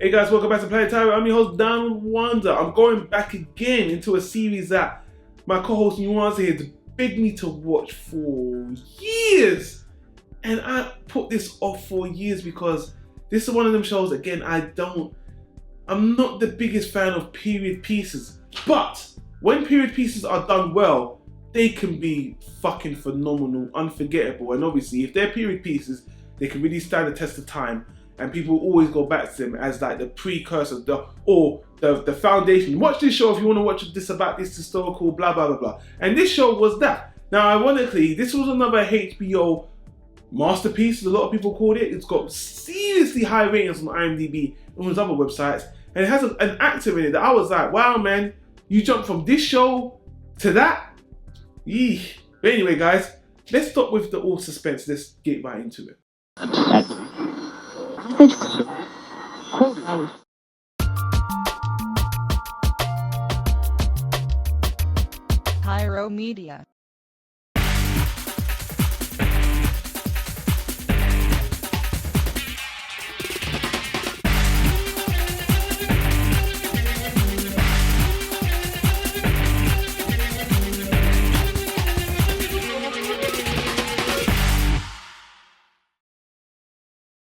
Hey guys, welcome back to Planet Tyro. I'm your host, Down Wonder. I'm going back again into a series that my co-host Nuance here begged me to watch for years. And I put this off for years because this is one of them shows, again, I'm not the biggest fan of period pieces. But when period pieces are done well, they can be fucking phenomenal, unforgettable. And obviously, if they're period pieces, they can really stand the test of time. And people always go back to them as like the precursor, the foundation. Watch this show if you want to watch this about this historical blah blah blah blah. And this show was that. Now, ironically, this was another HBO masterpiece, as a lot of people called it. It's got seriously high ratings on IMDb and on other websites, and it has an actor in it that I was like, wow, man, you jumped from this show to that. Yee. But anyway, guys, let's stop with the all suspense. Let's get right into it. Tyro Media.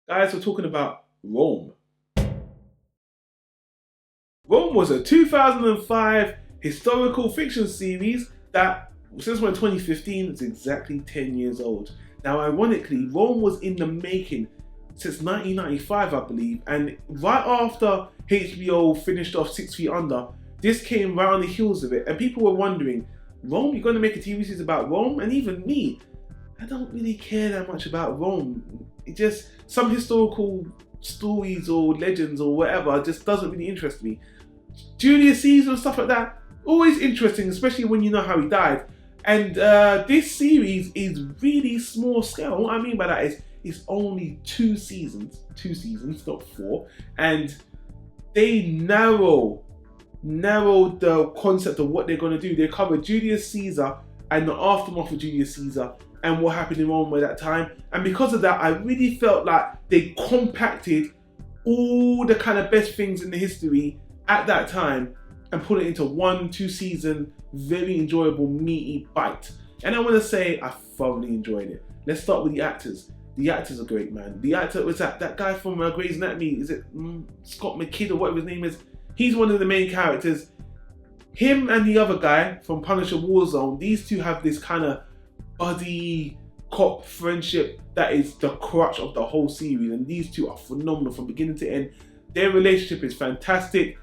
Guys, we're talking about Rome. Rome was a 2005 historical fiction series that, since we're in 2015, it's exactly 10 years old. Now, ironically, Rome was in the making since 1995, I believe, and right after HBO finished off 6 Feet Under, this came right on the heels of it, and people were wondering, Rome, you're going to make a TV series about Rome? And even me, I don't really care that much about Rome. It just, some historical stories or legends or whatever just doesn't really interest me. Julius Caesar and stuff like that, always interesting, especially when you know how he died. And this series is really small scale. What I mean by that is it's only 2 seasons, not 4. And they narrow the concept of what they're going to do. They cover Julius Caesar and the aftermath of Julius Caesar and what happened in Rome at that time. And because of that, I really felt like they compacted all the kind of best things in the history at that time and put it into 1-2 season, very enjoyable, meaty bite. And I want to say I thoroughly enjoyed it. Let's start with the actors. The actors are great, man. The actor was that guy from Grey's Anatomy, is it Scott McKidd or whatever his name is? He's one of the main characters. Him and the other guy from Punisher Warzone, these two have this kind of buddy cop friendship that is the crutch of the whole series, and these two are phenomenal from beginning to end. Their relationship is fantastic.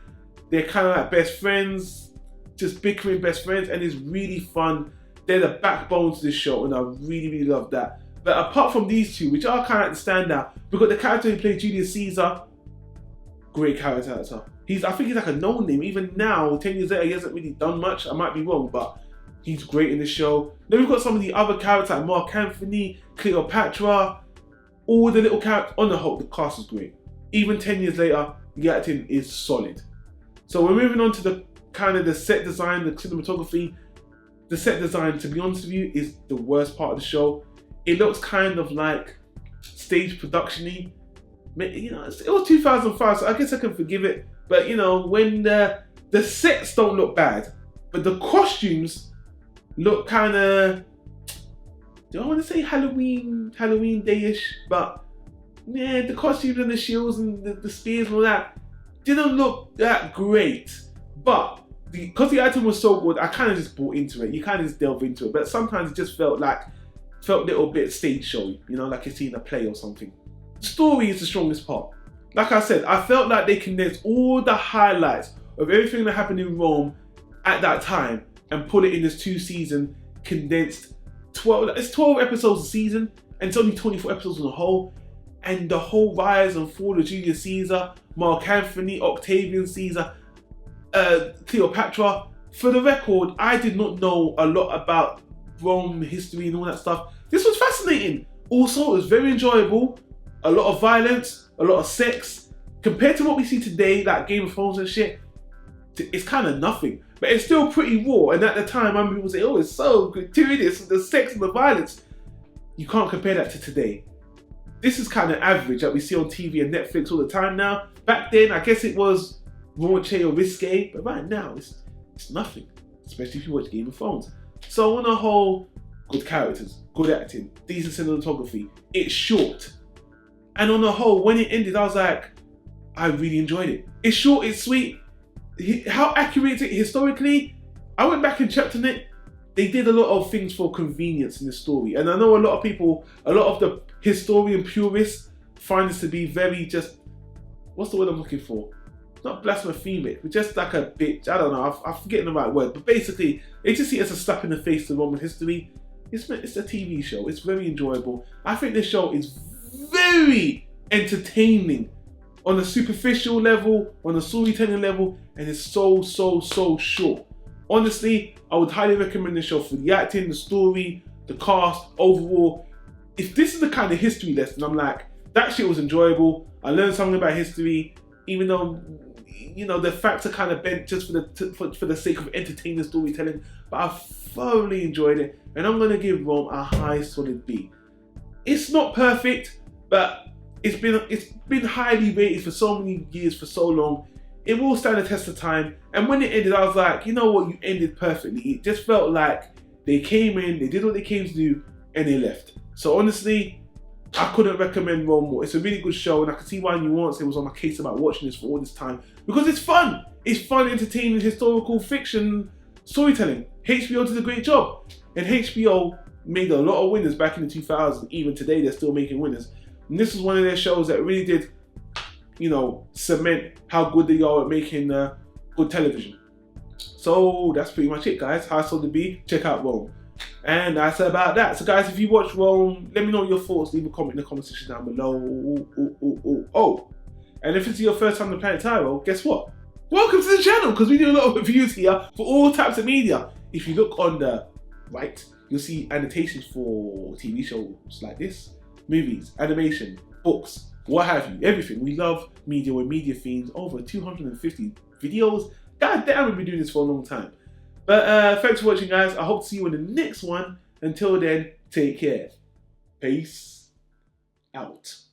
They're kind of like best friends, just bickering best friends, and it's really fun. They're the backbone to this show, and I really love that. But apart from these two, which are kind of like the standout, because the character who played Julius Caesar, great character. I think he's like a no-name. Even now, 10 years later, he hasn't really done much. I might be wrong, but he's great in the show. Then we've got some of the other characters like Mark Anthony, Cleopatra, all the little characters. On the whole, the cast is great. Even 10 years later, the acting is solid. So we're moving on to the kind of the set design, the cinematography. The set design, to be honest with you, is the worst part of the show. It looks kind of like stage production-y. You know, it was 2005, so I guess I can forgive it. But you know, when the sets don't look bad, but the costumes look kind of, do I want to say Halloween day-ish? But yeah, the costumes and the shields and the spears and all that didn't look that great. But because the item was so good, I kind of just bought into it. You kind of just delve into it. But sometimes it just felt a little bit stage showy, you know, like you're seeing a play or something. The story is the strongest part. Like I said, I felt like they condensed all the highlights of everything that happened in Rome at that time and put it in this 2-season condensed 12 episodes a season, and it's only 24 episodes on the whole. And the whole rise and fall of Julius Caesar, Mark Anthony, Octavian Caesar, Cleopatra. For the record, I did not know a lot about Rome history and all that stuff. This was fascinating. Also, it was very enjoyable. A lot of violence, a lot of sex. Compared to what we see today, like Game of Thrones and shit, it's kind of nothing. But it's still pretty raw. And at the time, I remember people say, oh, it's so gratuitous, the sex and the violence. You can't compare that to today. This is kind of average that we see on TV and Netflix all the time now. Back then, I guess it was raunchy or risque, but right now, it's nothing. Especially if you watch Game of Thrones. So on a whole, good characters, good acting, decent cinematography. It's short. And on the whole, when it ended, I was like, I really enjoyed it. It's short, it's sweet. How accurate is it historically? I went back and checked on it. They did a lot of things for convenience in the story. And I know a lot of people, a lot of the historian purists find this to be very just, what's the word I'm looking for? Not blasphemic, but just like a bitch. I don't know, I'm forgetting the right word. But basically, they just see it as a slap in the face to Roman history. It's a TV show. It's very enjoyable. I think this show is very entertaining on a superficial level, on a storytelling level, and it's so short. Honestly, I would highly recommend this show for the acting, the story, the cast, overall. If this is the kind of history lesson, I'm like, that shit was enjoyable. I learned something about history, even though, you know, the facts are kind of bent just for the sake of entertaining storytelling. But I thoroughly enjoyed it, and I'm gonna give Rome a high solid B. It's not perfect, but it's been highly rated for so many years, for so long. It will stand the test of time. And when it ended, I was like, you know what, you ended perfectly. It just felt like they came in, they did what they came to do, and they left. So honestly, I couldn't recommend Rome more. It's a really good show, and I can see why Nuance was on my case about watching this for all this time. Because it's fun. It's fun, entertaining, historical fiction, storytelling. HBO did a great job. And HBO made a lot of winners back in the 2000s. Even today, they're still making winners. And this was one of their shows that really did, you know, cement how good they are at making good television. So that's pretty much it, guys. High solid B. Check out Rome. And that's about that. So guys, if you watch Rome, let me know your thoughts. Leave a comment in the comment section down below. Oh. And if it's your first time on the planet Tyro, guess what? Welcome to the channel, because we do a lot of reviews here for all types of media. If you look on the right, you'll see annotations for TV shows like this, movies, animation, books, what have you, everything. We love media. We're media fiends. Over 250 videos. God damn, we've been doing this for a long time. But thanks for watching, guys. I hope to see you in the next one. Until then, take care. Peace out.